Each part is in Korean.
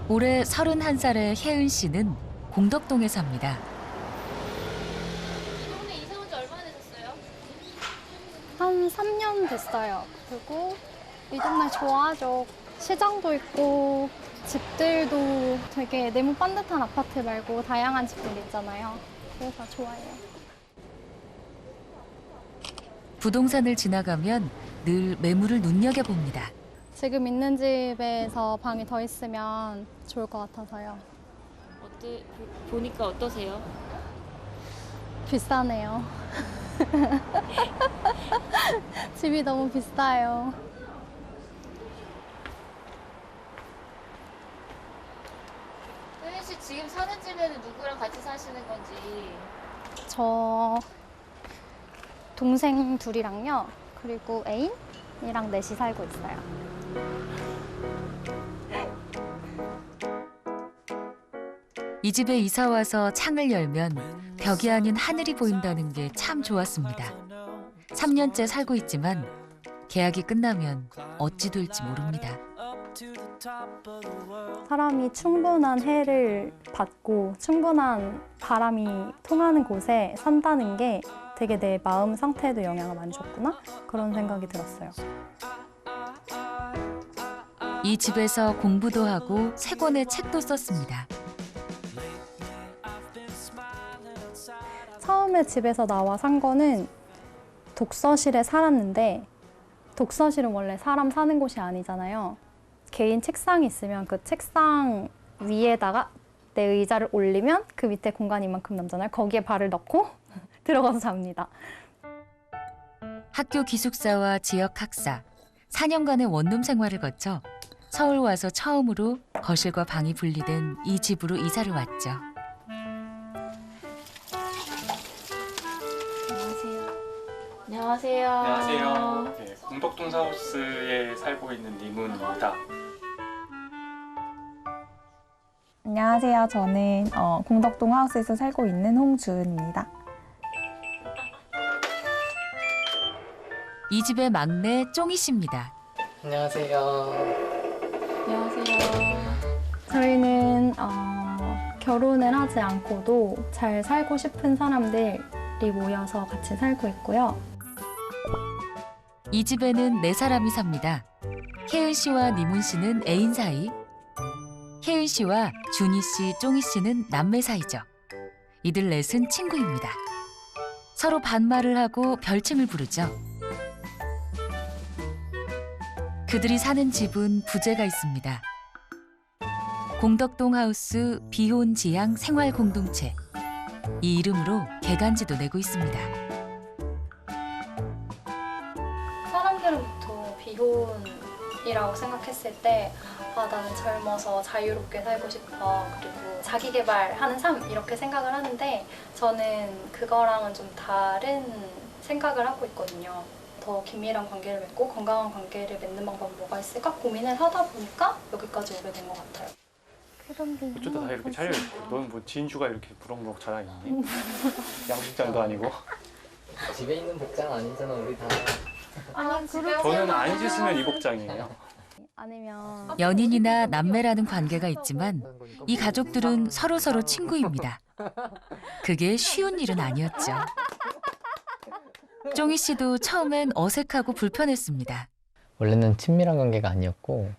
올해 31살의 혜은 씨는 공덕동에 삽니다. 이 동네 이사 온 지 얼마나 되셨어요? 한 3년 됐어요. 그리고 이 동네 좋아하죠. 시장도 있고 집들도 되게 네모 반듯한 아파트 말고 다양한 집들 있잖아요. 그래서 좋아해요. 부동산을 지나가면 늘 매물을 눈여겨봅니다. 지금 있는 집에서 방이 더 있으면 좋을 것 같아서요. 보니까 어떠세요? 비싸네요. 집이 너무 비싸요. 혜은 씨 지금 사는 집에는 누구랑 같이 사시는 건지. 저 동생 둘이랑요. 그리고 애인이랑 넷이 살고 있어요. 이 집에 이사 와서 창을 열면 벽이 아닌 하늘이 보인다는 게 참 좋았습니다. 3년째 살고 있지만 계약이 끝나면 어찌 될지 모릅니다. 사람이 충분한 해를 받고 충분한 바람이 통하는 곳에 산다는 게 되게 내 마음 상태에도 영향을 많이 줬구나? 그런 생각이 들었어요. 이 집에서 공부도 하고 3권의 책도 썼습니다. 처음에 집에서 나와 산 거는 독서실에 살았는데 독서실은 원래 사람 사는 곳이 아니잖아요. 개인 책상이 있으면 그 책상 위에다가 내 의자를 올리면 그 밑에 공간이 이만큼 남잖아요. 거기에 발을 넣고 들어가서 잡니다. 학교 기숙사와 지역 학사, 4년간의 원룸 생활을 거쳐 서울 와서 처음으로 거실과 방이 분리된 이 집으로 이사를 왔죠. 안녕하세요. 안녕하세요. 안녕하세요. 네, 공덕동 하우스에 살고 있는 이문입니다. 안녕하세요. 저는 공덕동 하우스에서 살고 있는 홍주은입니다. 이 집의 막내 쫑이 씨입니다. 안녕하세요. 안녕하세요. 저희는 결혼을 하지 않고도 잘 살고 싶은 사람들이 모여서 같이 살고 있고요. 이 집에는 4사람이 삽니다. 혜은 씨와 니문 씨는 애인 사이, 혜은 씨와 준희 씨, 쫑이 씨는 남매 사이죠. 이들 넷은 친구입니다. 서로 반말을 하고 별칭을 부르죠. 그들이 사는 집은 부재가 있습니다. 공덕동 하우스 비혼지향 생활공동체. 이 이름으로 개간지도 내고 있습니다. 사람들은 보통 비혼이라고 생각했을 때 나는 젊어서 자유롭게 살고 싶어. 그리고 자기 개발하는 삶 이렇게 생각을 하는데 저는 그거랑은 좀 다른 생각을 하고 있거든요. 더 긴밀한 관계를 맺고 건강한 관계를 맺는 방법은 뭐가 있을까 고민을 하다 보니까 여기까지 오게 된 것 같아요. 어쩌다 다 이렇게 차려입고 너는 뭐 진주가 이렇게 부럭부럭 자라있니? 양식장도 아니고. 집에 있는 복장 아니잖아, 우리 다. 아니 저는 안 씻으면 이 복장이에요. 아니면 연인이나 남매라는 관계가 있지만 이 가족들은 서로서로 친구입니다. 그게 쉬운 일은 아니었죠. 쫑이 씨도 처음엔 어색하고 불편했습니다. 원래는 친밀한 관계가 아니었고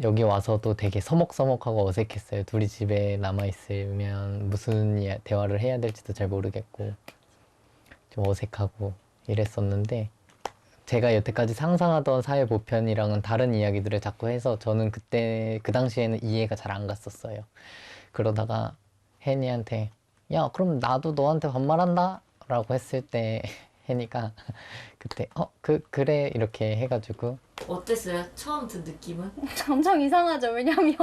여기 와서도 되게 서먹서먹하고 어색했어요. 둘이 집에 남아있으면 무슨 대화를 해야 될지도 잘 모르겠고 좀 어색하고 이랬었는데 제가 여태까지 상상하던 사회 보편이랑은 다른 이야기들을 자꾸 해서 저는 그때 그 당시에는 이해가 잘 안 갔었어요. 그러다가 혜니한테 야 그럼 나도 너한테 반말한다 라고 했을 때 혜니가 그때 그래 이렇게 해가지고 어땠어요? 처음 든 느낌은? 엄청 이상하죠. 왜냐면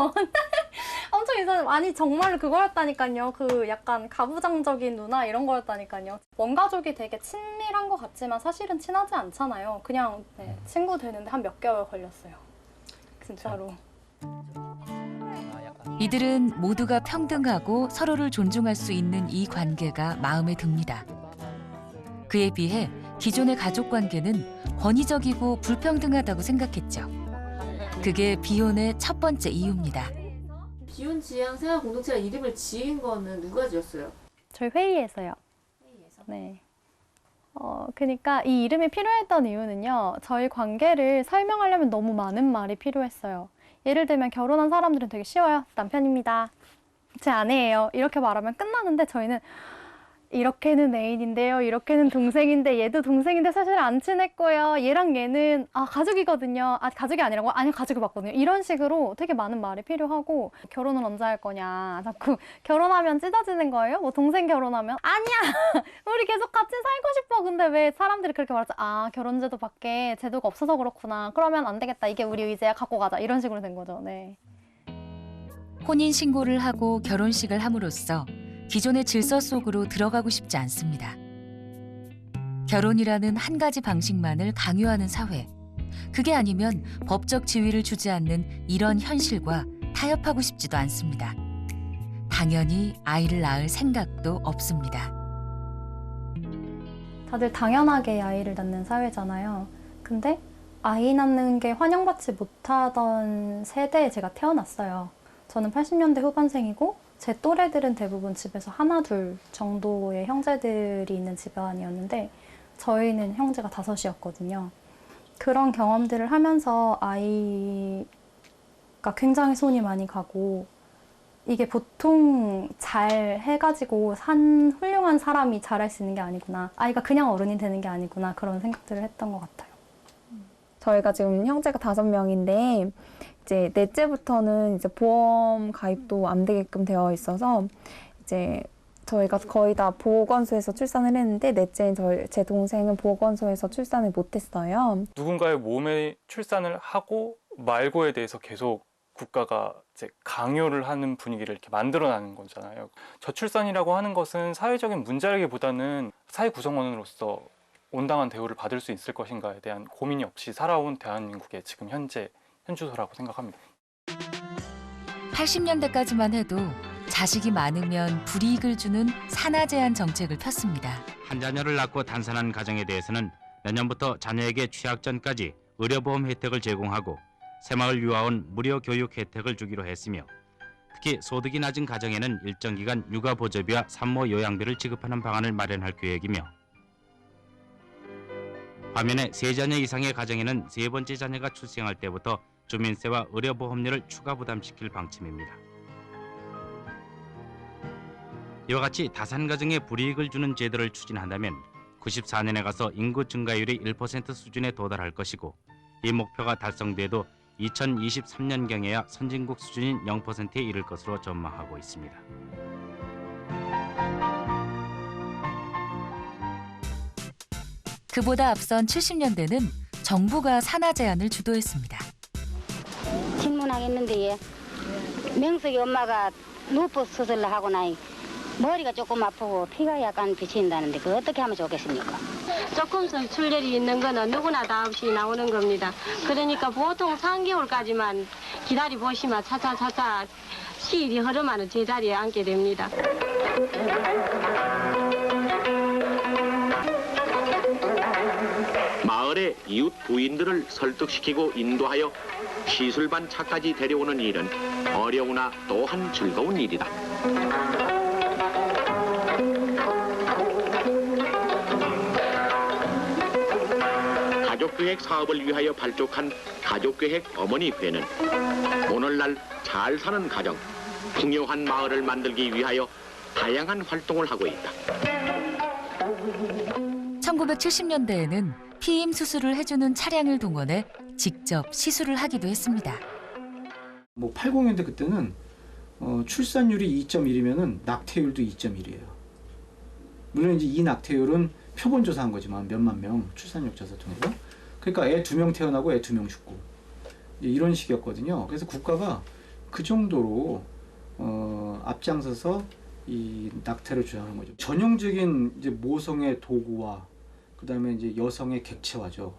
엄청 이상해요. 아니 정말로 그거였다니까요. 그 약간 가부장적인 누나 이런 거였다니까요. 원가족이 되게 친밀한 것 같지만 사실은 친하지 않잖아요. 그냥 친구 되는데 한 몇 개월 걸렸어요. 진짜로. 이들은 모두가 평등하고 서로를 존중할 수 있는 이 관계가 마음에 듭니다. 그에 비해 기존의 가족 관계는 권위적이고 불평등하다고 생각했죠. 그게 비혼의 첫 번째 이유입니다. 비혼 지향 생활 공동체가 이름을 지은 거는 누가 지었어요? 저희 회의에서요. 네. 그러니까 이 이름이 필요했던 이유는요. 저희 관계를 설명하려면 너무 많은 말이 필요했어요. 예를 들면 결혼한 사람들은 되게 쉬워요. 남편입니다. 제 아내예요. 이렇게 말하면 끝나는데 저희는 이렇게는 애인인데요. 이렇게는 동생인데 얘도 동생인데 사실 안 친했고요. 얘랑 얘는 가족이거든요. 가족이 아니라고? 아니요, 가족이 맞거든요. 이런 식으로 되게 많은 말이 필요하고 결혼은 언제 할 거냐. 자꾸 결혼하면 찢어지는 거예요? 뭐 동생 결혼하면? 아니야! 우리 계속 같이 살고 싶어. 근데 왜 사람들이 그렇게 말하지? 결혼제도 밖에 제도가 없어서 그렇구나. 그러면 안 되겠다. 이게 우리 의제야. 갖고 가자. 이런 식으로 된 거죠. 네. 혼인 신고를 하고 결혼식을 함으로써 기존의 질서 속으로 들어가고 싶지 않습니다. 결혼이라는 한 가지 방식만을 강요하는 사회. 그게 아니면 법적 지위를 주지 않는 이런 현실과 타협하고 싶지도 않습니다. 당연히 아이를 낳을 생각도 없습니다. 다들 당연하게 아이를 낳는 사회잖아요. 근데 아이 낳는 게 환영받지 못하던 세대에 제가 태어났어요. 저는 80년대 후반생이고 제 또래들은 대부분 집에서 하나, 둘 정도의 형제들이 있는 집안이었는데 저희는 형제가 5이었거든요. 그런 경험들을 하면서 아이가 굉장히 손이 많이 가고 이게 보통 잘 해가지고 산 훌륭한 사람이 잘할 수 있는 게 아니구나. 아이가 그냥 어른이 되는 게 아니구나. 그런 생각들을 했던 것 같아요. 저희가 지금 형제가 5명인데 이제 넷째부터는 이제 보험 가입도 안 되게끔 되어 있어서 이제 저희가 거의 다 보건소에서 출산을 했는데 넷째인 제 동생은 보건소에서 출산을 못했어요. 누군가의 몸에 출산을 하고 말고에 대해서 계속 국가가 이제 강요를 하는 분위기를 이렇게 만들어내는 거잖아요. 저출산이라고 하는 것은 사회적인 문제라기보다는 사회 구성원으로서 온당한 대우를 받을 수 있을 것인가에 대한 고민이 없이 살아온 대한민국의 지금 현재 현주소라고 생각합니다. 80년대까지만 해도 자식이 많으면 불이익을 주는 산하 제한 정책을 폈습니다. 한 자녀를 낳고 단산한 가정에 대해서는 내년부터 자녀에게 취약 전까지 의료보험 혜택을 제공하고 새마을 유아원 무료 교육 혜택을 주기로 했으며 특히 소득이 낮은 가정에는 일정 기간 육아보조비와 산모 요양비를 지급하는 방안을 마련할 계획이며 반면에 3자녀 이상의 가정에는 3번째 자녀가 출생할 때부터 주민세와 의료보험료를 추가 부담시킬 방침입니다. 이와 같이 다산가정에 불이익을 주는 제도를 추진한다면 94년에 가서 인구 증가율이 1% 수준에 도달할 것이고 이 목표가 달성돼도 2023년경에야 선진국 수준인 0%에 이를 것으로 전망하고 있습니다. 그보다 앞선 70년대는 정부가 산하 제한을 주도했습니다. 질문하겠는데 예. 명석이 엄마가 루퍼스 수술을 하고 나니 머리가 조금 아프고 피가 약간 비친다는데 그거 어떻게 하면 좋겠습니까? 조금씩 출혈이 있는 거는 누구나 다 없이 나오는 겁니다. 그러니까 보통 3개월까지만 기다려 보시면 차차차차 시일이 흐르면 제자리에 앉게 됩니다. 마을의 이웃 부인들을 설득시키고 인도하여 시술반차까지 데려오는 일은 어려우나 또한 즐거운 일이다. 가족계획 사업을 위하여 발족한 가족계획 어머니회는 오늘날 잘 사는 가정, 풍요한 마을을 만들기 위하여 다양한 활동을 하고 있다. 1970년대에는 피임 수술을 해주는 차량을 동원해 직접 시술을 하기도 했습니다. 80년대 그때는 출산율이 2.1이면은 낙태율도 2.1이에요. 물론 이제 이 낙태율은 표본 조사한 거지만 몇만 명 출산율 조사 통해서. 그러니까 애 2명 태어나고 애 2명 죽고 이런 식이었거든요. 그래서 국가가 그 정도로 앞장서서 이 낙태를 주장하는 거죠. 전형적인 이제 모성의 도구와 그다음에 이제 여성의 객체화죠.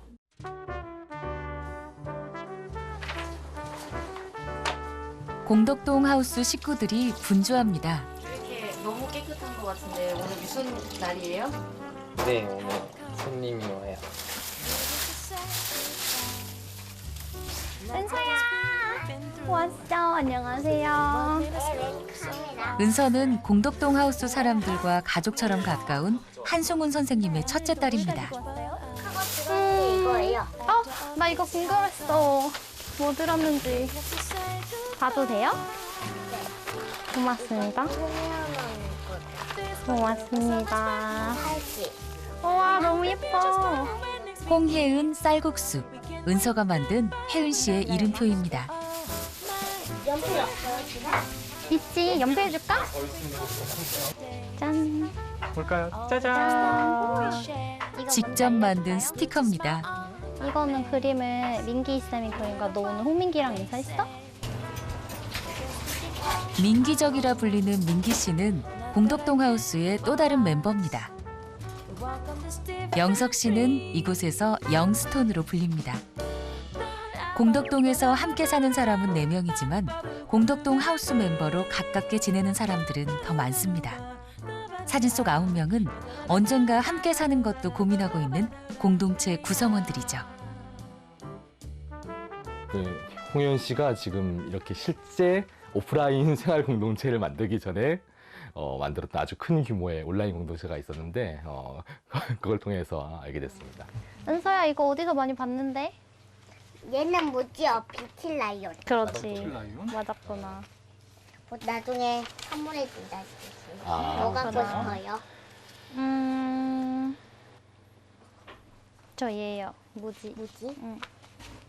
공덕동 하우스 식구들이 분주합니다. 이렇게 너무 깨끗한 것 같은데 오늘 무슨 날이에요? 네, 오늘 손님이 와요. 은서야 왔어. 안녕하세요. 은서는 공덕동 하우스 사람들과 가족처럼 가까운 한송은 선생님의 첫째 딸입니다. 이거예요. 나 이거 궁금했어. 뭐 들었는지 봐도 돼요? 고맙습니다. 고맙습니다. 우와 너무 예뻐. 홍혜은 쌀국수. 은서가 만든 혜은 씨의 이름표입니다. 연필 있지? 연필해줄까? 짠. 볼까요? 짜잔. 직접 만든 스티커입니다. 이거는 그림을 민기 쌤이 그린 거야. 너 오늘 홍민기랑 인사했어? 민기적이라 불리는 민기 씨는 공덕동 하우스의 또 다른 멤버입니다. 영석 씨는 이곳에서 영스톤으로 불립니다. 공덕동에서 함께 사는 사람은 4명이지만 공덕동 하우스 멤버로 가깝게 지내는 사람들은 더 많습니다. 사진 속 9명은 언젠가 함께 사는 것도 고민하고 있는 공동체 구성원들이죠. 네, 홍현 씨가 지금 이렇게 실제 오프라인 생활 공동체를 만들기 전에 만들었던 아주 큰 규모의 온라인 공동체가 있었는데 그걸 통해서 알게 됐습니다. 은서야 이거 어디서 많이 봤는데? 얘는 뭐지요? 비틀 라이온. 그렇지. 맞았구나. 나중에 선물해 준다. 뭐 갖고 싶어요? 저 얘예요. 무지. 응.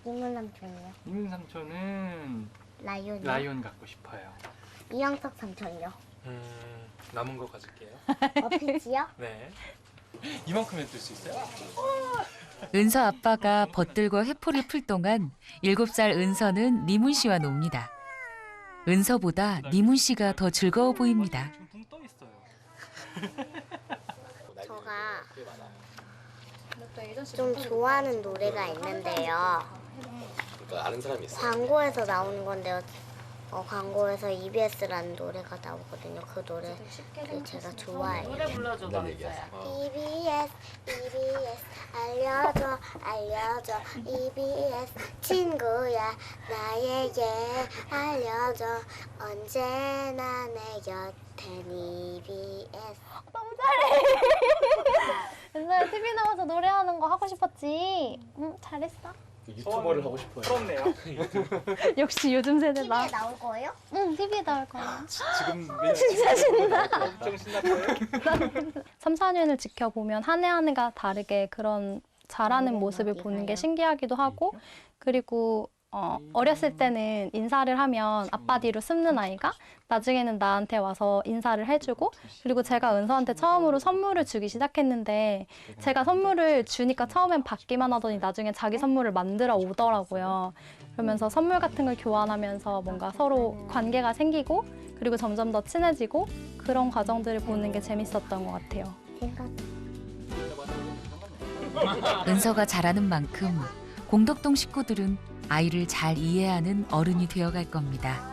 이문 삼촌이요. 이문 삼촌은 라이온이요. 라이온 갖고 싶어요. 이영석 삼촌이요. 남은 거 가질게요. 피지요? 네. 이만큼에 뜰 수 있어요? 은서 아빠가 벗들과 회포를 풀 동안 7살 은서는 니문 씨와 놉니다. 은서보다 니문 씨가 더 즐거워 보입니다. 제가 좀 좋아하는 노래가 있는데요. 그러니까 아는 사람이 있어요. 광고에서 나오는 건데요. 광고에서 EBS라는 노래가 나오거든요. 그 노래 제가 좋아해요. 노래 불러줘 봐. EBS, EBS 알려줘, 알려줘. EBS 친구야 나에게 알려줘. 언제나 내 곁엔 EBS. 너무 잘해. 은서야 TV 나와서 노래하는 거 하고 싶었지? 응 잘했어. 유튜버를 하고 싶어요. 부럽네요. 역시 요즘 세대다. TV에 나올 거예요? 응 TV에 나올 거야. 지금 진짜 신나. 엄청 신났어요. 3, 4년을 지켜보면 한 해 한 해가 다르게 그런 잘하는 모습을 보는 게 신기하기도 하고 그리고 어렸을 때는 인사를 하면 아빠 뒤로 숨는 아이가 나중에는 나한테 와서 인사를 해주고 그리고 제가 은서한테 처음으로 선물을 주기 시작했는데 제가 선물을 주니까 처음엔 받기만 하더니 나중에 자기 선물을 만들어 오더라고요. 그러면서 선물 같은 걸 교환하면서 뭔가 서로 관계가 생기고 그리고 점점 더 친해지고 그런 과정들을 보는 게 재밌었던 것 같아요. 은서가 잘하는 만큼 공덕동 식구들은 아이를 잘 이해하는 어른이 되어갈 겁니다.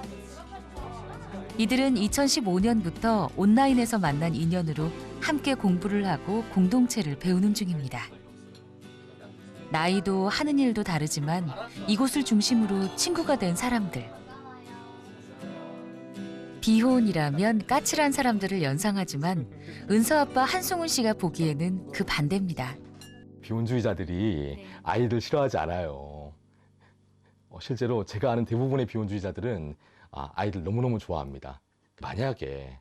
이들은 2015년부터 온라인에서 만난 인연으로 함께 공부를 하고 공동체를 배우는 중입니다. 나이도 하는 일도 다르지만 이곳을 중심으로 친구가 된 사람들. 비혼이라면 까칠한 사람들을 연상하지만 은서 아빠 한송은 씨가 보기에는 그 반대입니다. 비혼주의자들이 아이들 싫어하지 않아요. 실제로 제가 아는 대부분의 비혼주의자들은 아이들 너무너무 좋아합니다. 만약에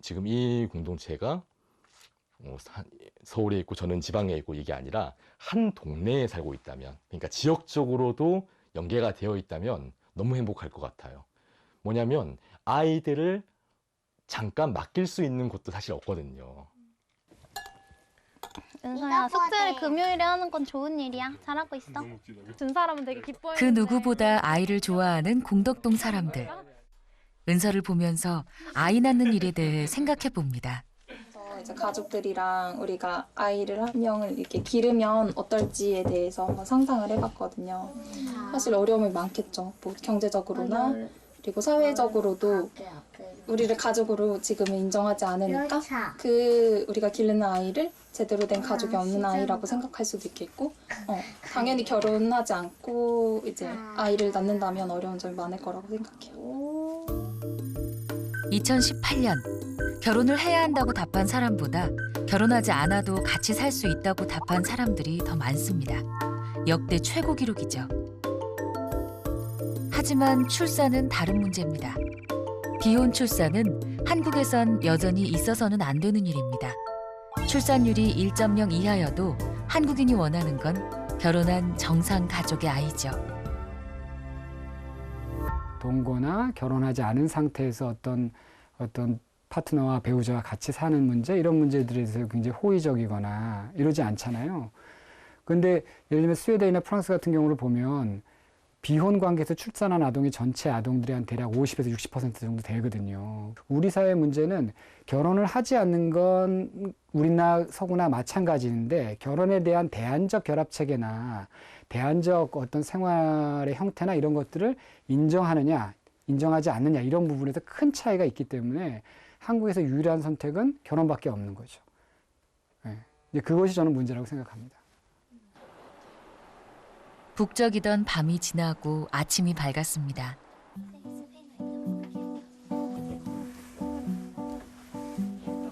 지금 이 공동체가 서울에 있고 저는 지방에 있고 이게 아니라 한 동네에 살고 있다면 그러니까 지역적으로도 연계가 되어 있다면 너무 행복할 것 같아요. 뭐냐면 아이들을 잠깐 맡길 수 있는 곳도 사실 없거든요. 은서야 숙제를 금요일에 하는 건 좋은 일이야. 잘하고 있어. 준 사람은 되게 기뻐해. 그 누구보다 아이를 좋아하는 공덕동 사람들. 은서를 보면서 아이 낳는 일에 대해 생각해 봅니다. 이제 가족들이랑 우리가 아이를 한 명을 이렇게 기르면 어떨지에 대해서 한번 상상을 해봤거든요. 사실 어려움이 많겠죠. 뭐 경제적으로나 그리고 사회적으로도 우리를 가족으로 지금은 인정하지 않으니까 그 우리가 기르는 아이를 제대로 된 가족이 없는 아이라고 생각할 수도 있겠고, 당연히 결혼하지 않고 이제 아이를 낳는다면 어려운 점이 많을 거라고 생각해요. 2018년 결혼을 해야 한다고 답한 사람보다 결혼하지 않아도 같이 살 수 있다고 답한 사람들이 더 많습니다. 역대 최고 기록이죠. 하지만 출산은 다른 문제입니다. 비혼 출산은 한국에선 여전히 있어서는 안 되는 일입니다. 출산율이 1.0 이하여도 한국인이 원하는 건 결혼한 정상 가족의 아이죠. 동거나 결혼하지 않은 상태에서 어떤 파트너와 배우자와 같이 사는 문제, 이런 문제들에 대해서 굉장히 호의적이거나 이러지 않잖아요. 그런데 예를 들면 스웨덴이나 프랑스 같은 경우를 보면 비혼 관계에서 출산한 아동이 전체 아동들이 한 대략 50에서 60% 정도 되거든요. 우리 사회 문제는 결혼을 하지 않는 건 우리나 서구나 마찬가지인데, 결혼에 대한 대안적 결합 체계나 대안적 어떤 생활의 형태나 이런 것들을 인정하느냐, 인정하지 않느냐, 이런 부분에서 큰 차이가 있기 때문에 한국에서 유일한 선택은 결혼밖에 없는 거죠. 이제 그것이 저는 문제라고 생각합니다. 북적이던 밤이 지나고 아침이 밝았습니다.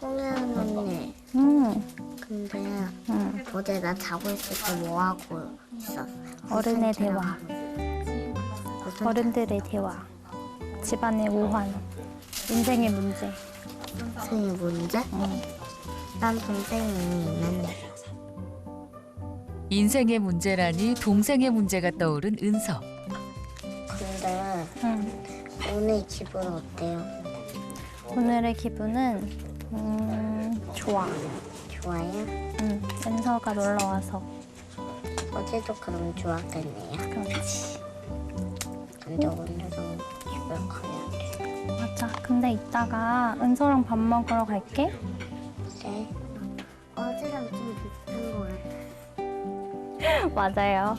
홍현 언니. 근데 어제 나 자고 있을 때 뭐 하고 있었어? 어른의 대화. 어른들의 대화. 집안의 오환. 인생의 문제. 인생의 문제? 난 동생이 있는데. 인생의 문제라니 동생의 문제가 떠오른 은서. 근데 오늘 기분 어때요? 오늘의 기분은 좋아. 좋아요? 은서가 놀러 와서. 어제도 그럼 좋았겠네요. 그렇지. 근데 오늘은 집에 가야 돼. 맞아. 근데 이따가 은서랑 밥 먹으러 갈게. 네. 어제랑 좀 비슷한 거 같아. 맞아요.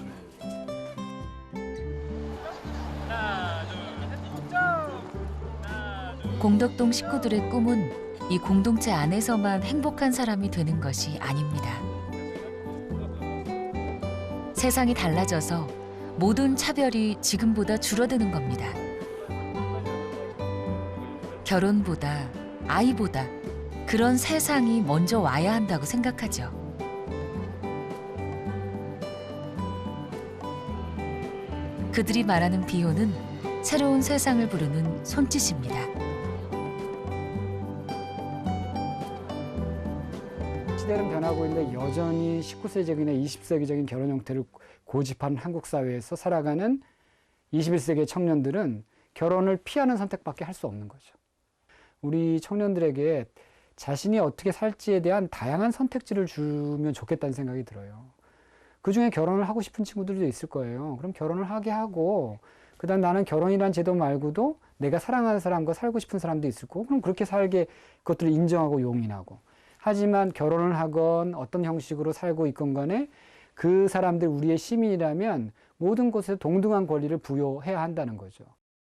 공덕동 식구들의 꿈은 이 공동체 안에서만 행복한 사람이 되는 것이 아닙니다. 세상이 달라져서 모든 차별이 지금보다 줄어드는 겁니다. 결혼보다, 아이보다 그런 세상이 먼저 와야 한다고 생각하죠. 그들이 말하는 비혼은 새로운 세상을 부르는 손짓입니다. 시대는 변하고 있는데 여전히 19세기나 20세기적인 결혼 형태를 고집하는 한국 사회에서 살아가는 21세기의 청년들은 결혼을 피하는 선택밖에 할 수 없는 거죠. 우리 청년들에게 자신이 어떻게 살지에 대한 다양한 선택지를 주면 좋겠다는 생각이 들어요. 그중에 결혼을 하고 싶은 친구들도 있을 거예요. 그럼 결혼을 하게 하고, 그다음 나는 결혼이란 제도 말고도 내가 사랑하는 사람과 살고 싶은 사람도 있을 거고, 그럼 그렇게 살게 그것들을 인정하고 용인하고. 하지만 결혼을 하건 어떤 형식으로 살고 있건 간에 그 사람들 우리의 시민이라면 모든 곳에 동등한 권리를 부여해야 한다는 거죠.